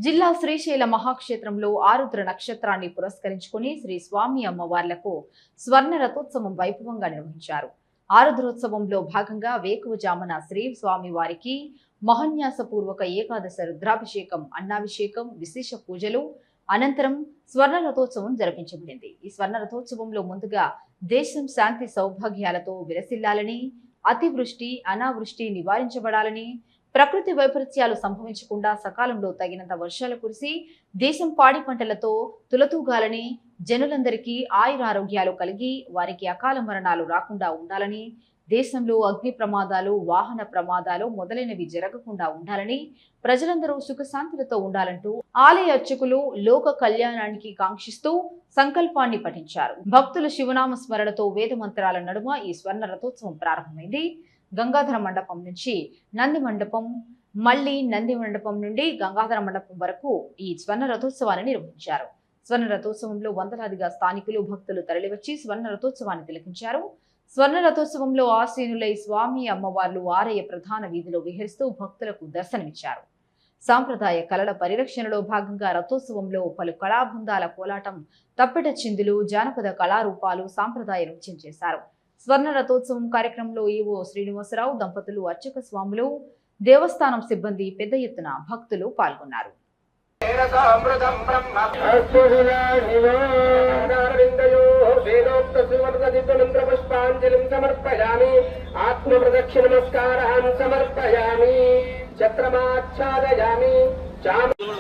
జిల్లా శ్రీశైల మహాక్షేత్రంలో ఆరుద్ర నక్షత్రాన్ని పురస్కరించుకుని శ్రీ స్వామి అమ్మవార్లకు స్వర్ణ రథోత్సవం వైభవంగా నిర్వహించారు. ఆరుద్రోత్సవంలో భాగంగా వేకువజామున శ్రీ స్వామి వారికి మహాన్యాసపూర్వక ఏకాదశ రుద్రాభిషేకం, అన్నాభిషేకం, విశేష పూజలు అనంతరం స్వర్ణ రథోత్సవం జరిపించబడింది. ఈ స్వర్ణ రథోత్సవంలో ముందుగా దేశం శాంతి సౌభాగ్యాలతో విలసిల్లాలని, అతివృష్టి అనావృష్టి నివారించబడాలని, ప్రకృతి వైపరీత్యాలు సంభవించకుండా సకాలంలో తగినంత వర్షాలు కురిసి దేశం పాడి పంటలతో తులతూగాలని, జనులందరికీ ఆయురారోగ్యాలు కలిగి వారికి అకాల మరణాలు రాకుండా ఉండాలని, దేశంలో అగ్ని ప్రమాదాలు, వాహన ప్రమాదాలు మొదలైనవి జరగకుండా ఉండాలని, ప్రజలందరూ సుఖశాంతులతో ఉండాలంటూ ఆలయ అర్చకులు లోక కళ్యాణానికి కాంక్షిస్తూ సంకల్పాన్ని పఠించారు. భక్తుల శివనామ స్మరణతో వేద మంత్రాల నడుమ ఈ స్వర్ణ రథోత్సవం ప్రారంభమైంది. గంగాధర మండపం నుంచి నంది మండపం, మళ్లీ నంది మండపం నుండి గంగాధర మండపం వరకు ఈ స్వర్ణ రథోత్సవాన్ని నిర్వహించారు. స్వర్ణ రథోత్సవంలో వందలాదిగా స్థానికులు, భక్తులు తరలివచ్చి స్వర్ణ రథోత్సవాన్ని తిలకించారు. స్వర్ణ రథోత్సవంలో ఆసీనులై స్వామి అమ్మవార్లు ఆలయ ప్రధాన వీధిలో విహరిస్తూ భక్తులకు దర్శనమిచ్చారు. సాంప్రదాయ కళల పరిరక్షణలో భాగంగా రథోత్సవంలో పలు కళాబృందాల కోలాటం, తప్పెట చిందులు, జానపద కళారూపాలు, సాంప్రదాయ నృత్యం చేశారు. స్వర్ణ రథోత్సవం కార్యక్రమంలో ఈవో శ్రీనివాసరావు దంపతులు, అర్చక స్వాములు, దేవస్థానం సిబ్బంది పెద్ద ఎత్తున భక్తులు పాల్గొన్నారు.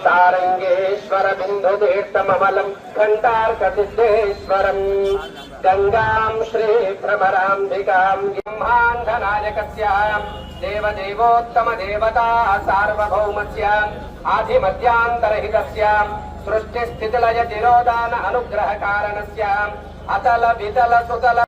సారంగేశ్వర బిందు తీర్థమమలం ఘంటార్కసిద్ధేశ్వరం గంగాం శ్రీ భ్రమరాంబికాం బ్రహ్మాండనాయకస్యాం దేవదేవోత్తమ దేవతా సార్వభౌమస్యాం ఆదిమధ్యాంతరహితస్యాం సృష్టి స్థితిలయ తిరోధాన అనుగ్రహ కారణస్యాం అతల వితల సుతల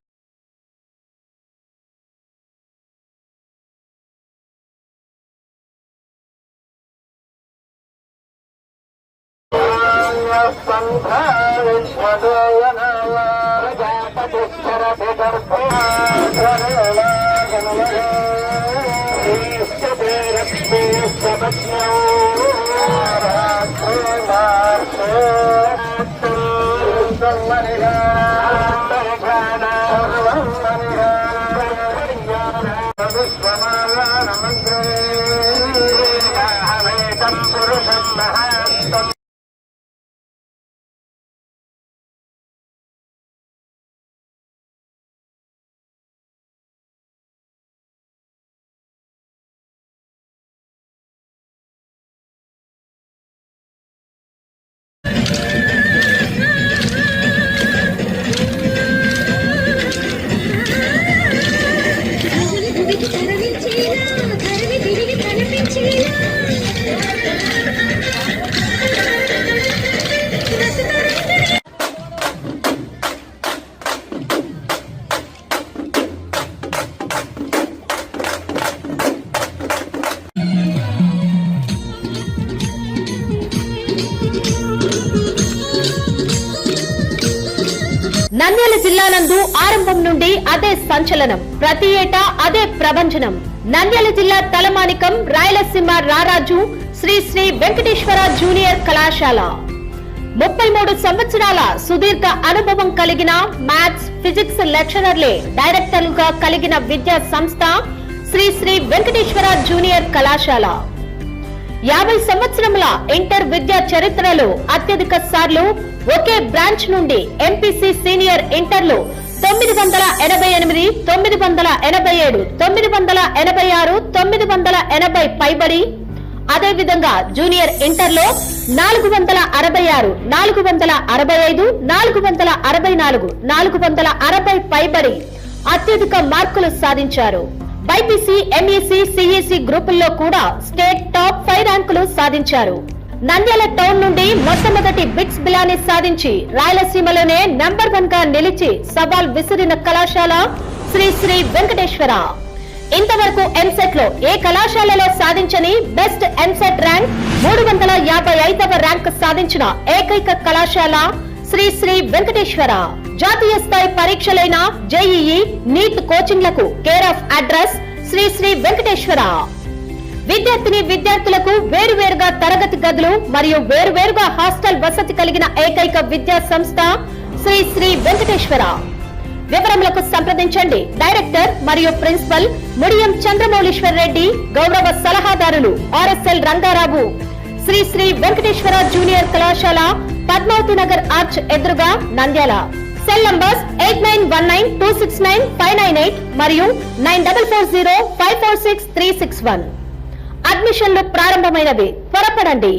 నంద్యాల జిల్లా నందు ఆరంభం నుండి అదే సంచలనం, ప్రతి ఏటా అదే ప్రభంజనం. నంద్యాల జిల్లా తలమానికం రాయలసీమ రారాజు శ్రీ శ్రీ వెంకటేశ్వర జూనియర్ కళాశాల 33 సంవత్సరాల సుదీర్ఘ అనుభవం కలిగిన మ్యాథ్స్, ఫిజిక్స్ లెక్చరర్లే డైరెక్టర్లుగా కలిగిన విద్యా సంస్థ శ్రీ శ్రీ వెంకటేశ్వర జూనియర్ కళాశాల. 50 సంవత్సరముల ఇంటర్ విద్యా చరిత్రలో అత్యధిక సార్లు ఒకే బ్రాంచ్ నుండి ఎంపీసీ సీనియర్ ఇంటర్లు 988, 987, 986, 980 పైబడి, అదేవిధంగా జూనియర్ ఇంటర్లో 466, 465, 464, 460 పైబడి అత్యధిక మార్కులు సాధించారు. బైపీసీ, ఎంఈసీ, సిఈసీ గ్రూపుల్లో కూడా స్టేట్ టాప్ 5 ర్యాంకులు సాధించారు. నంద్యాల టౌన్ నుండి మొట్టమొదటి బిట్స్ బిలాని సాధించి రాయలసీమలోనే నంబర్ 1 గా నిలిచి సవాల్ విసిరిన కళాశాల శ్రీ శ్రీ వెంకటేశ్వర. ఇంతవరకు ఎంసెట్ లో ఏ కళాశాలలో సాధించని బెస్ట్ ఎంసెట్ ర్యాంక్ 355వ ర్యాంక్ సాధించిన ఏకైక కళాశాల శ్రీ శ్రీ వెంకటేశ్వర. జాతీయ స్థాయి పరీక్షలైన జేఈఈ, నీట్ కోచింగ్లకు care of address Sri Sri Venkateswara. విద్యార్థులకు వేరువేరుగా తరగతి గదులు మరియు వేరువేరుగా హాస్టల్ వసతి కలిగిన ఏకైక విద్యా సంస్థ శ్రీ శ్రీ వెంకటేశ్వర. వివరములకు సంప్రదించండి. డైరెక్టర్ మరియు ప్రిన్సిపల్ ముడియం చంద్రమౌళీశ్వర్ రెడ్డి, గౌరవ సలహాదారులు ఆర్ఎస్ఎల్ రంగారావు. శ్రీ శ్రీ వెంకటేశ్వర జూనియర్ కళాశాల, పద్మావతి నగర్ ఆర్చ్ ఎదురుగా, నంద్యాల. సెల్ నంబర్స్ 8919269598 మరియు 9440546361. అడ్మిషన్లు ప్రారంభమైనవి, త్వరపడండి.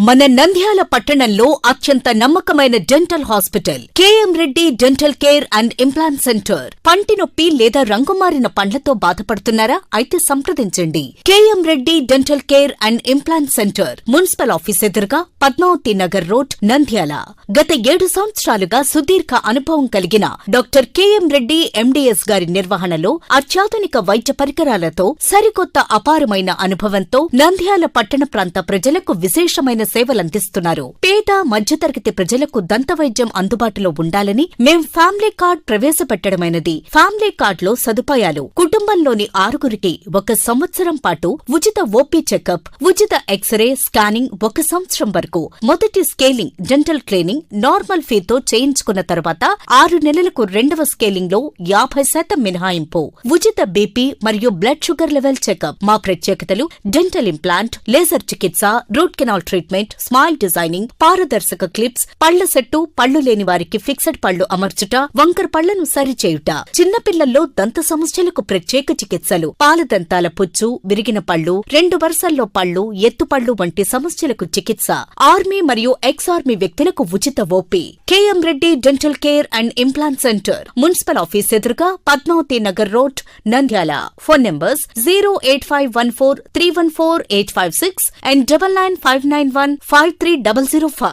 మన నంద్యాల పట్టణంలో అత్యంత నమ్మకమైన dental hospital KM Reddy dental care and implant centre. పంటి నొప్పి లేదా రంగుమారిన పండ్లతో బాధపడుతున్నారా? అయితే సంప్రదించండి. KM Reddy dental care and implant centre, municipal office ఎదురుగా, పద్మావతి నగర్ రోడ్, నంద్యాల. గత 7 సంవత్సరాలుగా సుదీర్ఘ అనుభవం కలిగిన డాక్టర్ కేఎం రెడ్డి ఎండీఎస్ గారి నిర్వహణలో అత్యాధునిక వైద్య పరికరాలతో సరికొత్త అపారమైన అనుభవంతో నంద్యాల పట్టణ ప్రాంత ప్రజలకు విశేషమైన సేవలందిస్తున్నారు. పేద మధ్యతరగతి ప్రజలకు దంత వైద్యం అందుబాటులో ఉండాలని మేం ఫ్యామిలీ కార్డ్ ప్రవేశపెట్టడమైనది. ఫ్యామిలీ కార్డ్ లో సదుపాయాలు: కుటుంబంలోని 6గురికి 1 సంవత్సరం పాటు ఉచిత ఓపీ చెకప్, ఉచిత ఎక్స్రే స్కానింగ్ 1 సంవత్సరం వరకు, మొదటి స్కేలింగ్ డెంటల్ క్లీనింగ్ నార్మల్ ఫీతో చేయించుకున్న తర్వాత 6 నెలలకు 2వ స్కేలింగ్ లో 50% మినహాయింపు, ఉచిత బీపీ మరియు బ్లడ్ షుగర్ లెవెల్ చెకప్. మా ప్రత్యేకతలు: డెంటల్ ఇంప్లాంట్, లేజర్ చికిత్స, root canal treatment, smile designing, పారదర్శక క్లిప్స్, పళ్ల సెట్టు, పళ్లు లేని వారికి ఫిక్సెడ్ పళ్లు అమర్చుట, వంకర పళ్లను సరిచేయుట, చిన్నపిల్లల్లో దంత సమస్యలకు ప్రత్యేక చికిత్సలు, పాలదంతాల పుచ్చు, విరిగిన పళ్లు, 2 వరుసల్లో పళ్లు, ఎత్తుపళ్లు వంటి సమస్యలకు చికిత్స, ఆర్మీ మరియు ఎక్స్ ఆర్మీ వ్యక్తులకు ఉచిత OP. KM Reddy dental care and implant centre, municipal office ఎదురుగా, Padmavathi Nagar road, Nandyal. Phone numbers 08514314856 and 9959153005.